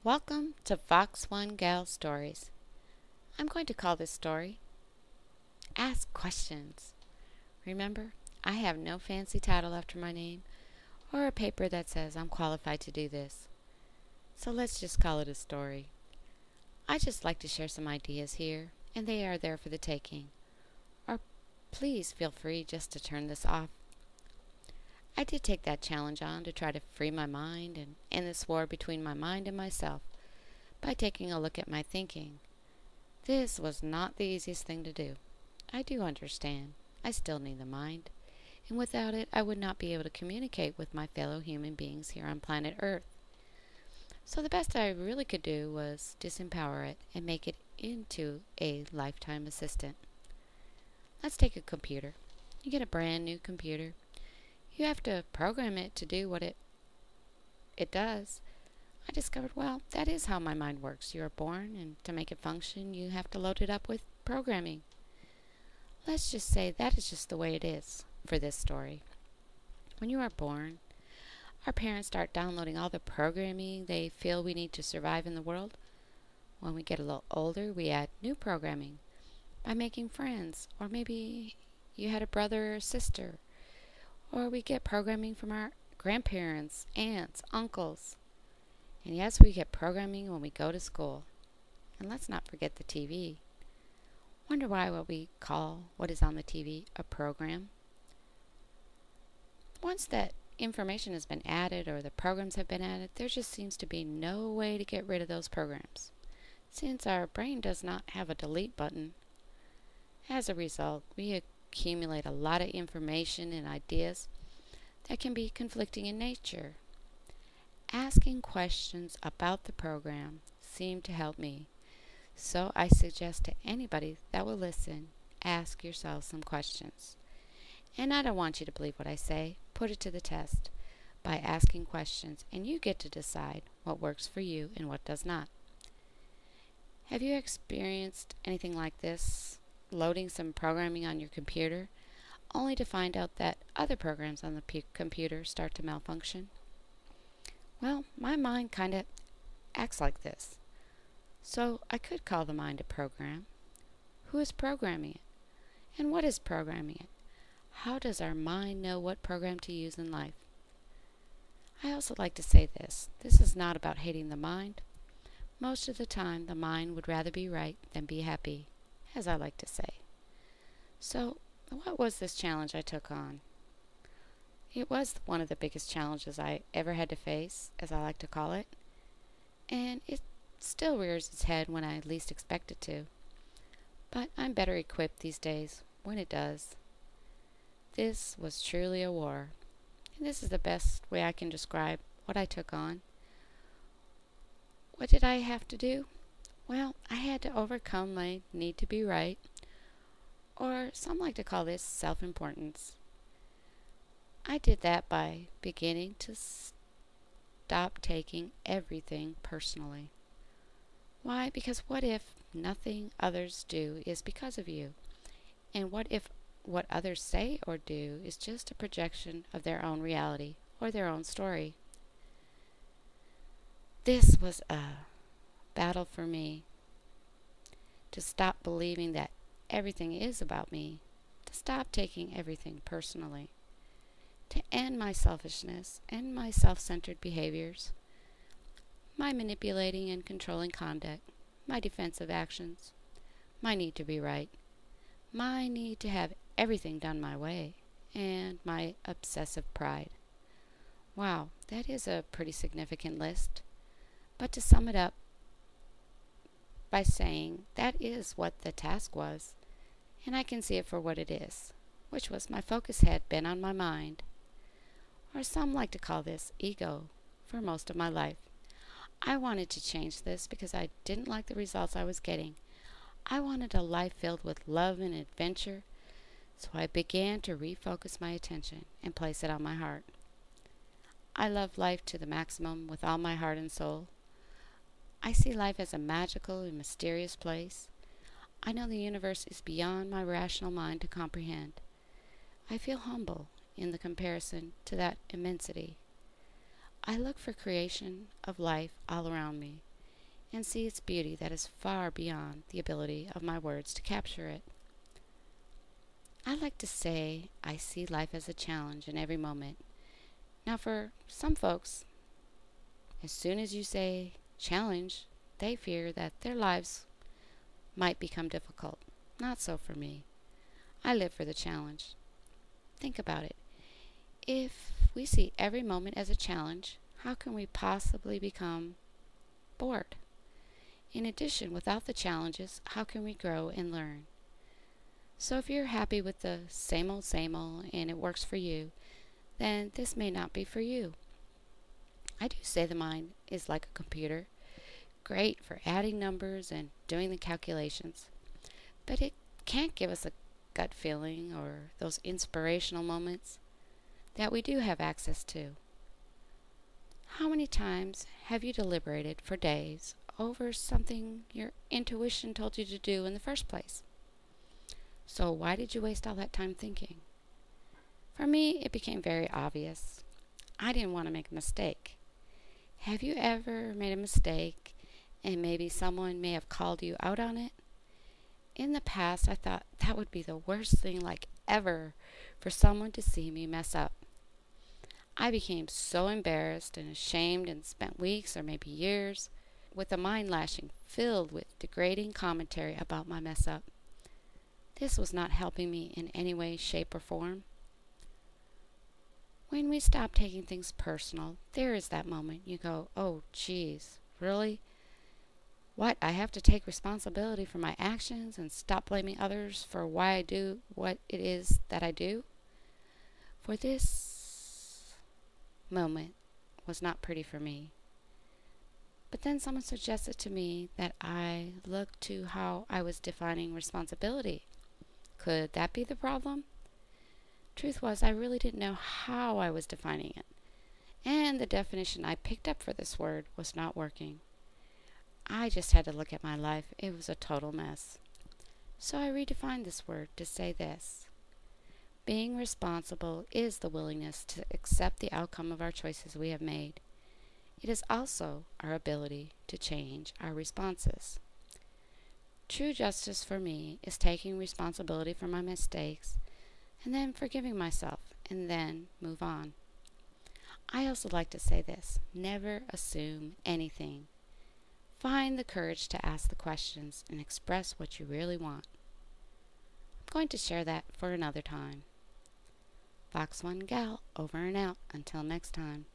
Welcome to Fox One Gal Stories. I'm going to call this story Ask Questions. Remember, I have no fancy title after my name or a paper that says I'm qualified to do this. So let's just call it a story. I just like to share some ideas here, and they are there for the taking. Or please feel free just to turn this off. I did take that challenge on to try to free my mind and end this war between my mind and myself by taking a look at my thinking. This was not the easiest thing to do. I do understand. I still need the mind, and without it I would not be able to communicate with my fellow human beings here on planet Earth. So the best I really could do was disempower it and make it into a lifetime assistant. Let's take a computer. You get a brand new computer. You have to program it to do what it does. I discovered, well, that is how my mind works. You are born, and to make it function, you have to load it up with programming. Let's just say that is just the way it is for this story. When you are born, our parents start downloading all the programming they feel we need to survive in the world. When we get a little older, we add new programming by making friends, or maybe you had a brother or sister, or we get programming from our grandparents, aunts, uncles. And yes, we get programming when we go to school. And let's not forget the TV. Wonder why what we call what is on the TV a program? Once that information has been added or the programs have been added, there just seems to be no way to get rid of those programs, since our brain does not have a delete button. As a result, we accumulate a lot of information and ideas that can be conflicting in nature. Asking questions about the program seemed to help me, so I suggest to anybody that will listen, ask yourself some questions. And I don't want you to believe what I say. Put it to the test by asking questions, and you get to decide what works for you and what does not. Have you experienced anything like this? Loading some programming on your computer, only to find out that other programs on the computer start to malfunction? Well, my mind kind of acts like this. So I could call the mind a program. Who is programming it? And what is programming it? How does our mind know what program to use in life? I also like to say this. This is not about hating the mind. Most of the time, the mind would rather be right than be happy, as I like to say. So, what was this challenge I took on? It was one of the biggest challenges I ever had to face, as I like to call it, and it still rears its head when I least expect it to. But I'm better equipped these days when it does. This was truly a war, and this is the best way I can describe what I took on. What did I have to do? Well, I had to overcome my need to be right, or some like to call this self-importance. I did that by beginning to stop taking everything personally. Why? Because what if nothing others do is because of you? And what if what others say or do is just a projection of their own reality or their own story? This was a battle for me, to stop believing that everything is about me, to stop taking everything personally, to end my selfishness and my self-centered behaviors, my manipulating and controlling conduct, my defensive actions, my need to be right, my need to have everything done my way, and my obsessive pride. Wow, that is a pretty significant list. But to sum it up by saying that is what the task was, and I can see it for what it is, which was my focus had been on my mind, or some like to call this ego, for most of my life. I wanted to change this because I didn't like the results I was getting. I wanted a life filled with love and adventure, so I began to refocus my attention and place it on my heart. I love life to the maximum with all my heart and soul. I see life as a magical and mysterious place. I know the universe is beyond my rational mind to comprehend. I feel humble in the comparison to that immensity. I look for creation of life all around me, and see its beauty that is far beyond the ability of my words to capture it. I like to say I see life as a challenge in every moment. Now, for some folks, as soon as you say challenge, they fear that their lives might become difficult. Not so for me. I live for the challenge. Think about it. If we see every moment as a challenge, how can we possibly become bored? In addition, without the challenges, how can we grow and learn? So if you're happy with the same old and it works for you, then this may not be for you. I do say the mind is like a computer, great for adding numbers and doing the calculations, but it can't give us a gut feeling or those inspirational moments that we do have access to. How many times have you deliberated for days over something your intuition told you to do in the first place? So why did you waste all that time thinking? For me, it became very obvious. I didn't want to make a mistake. Have you ever made a mistake and maybe someone may have called you out on it? In the past, I thought that would be the worst thing like ever for someone to see me mess up. I became so embarrassed and ashamed and spent weeks or maybe years with a mind lashing filled with degrading commentary about my mess up. This was not helping me in any way, shape, or form. When we stop taking things personal, there is that moment you go, oh geez, really? What, I have to take responsibility for my actions and stop blaming others for why I do what it is that I do? For this moment was not pretty for me. But then someone suggested to me that I look to how I was defining responsibility. Could that be the problem? Truth was, I really didn't know how I was defining it, and the definition I picked up for this word was not working. I just had to look at my life. It was a total mess. So I redefined this word to say this: being responsible is the willingness to accept the outcome of our choices we have made. It is also our ability to change our responses. True justice for me is taking responsibility for my mistakes and then forgiving myself and then move on. I also like to say this: never assume anything. Find the courage to ask the questions and express what you really want. I'm going to share that for another time. Fox One Gal, over and out. Until next time.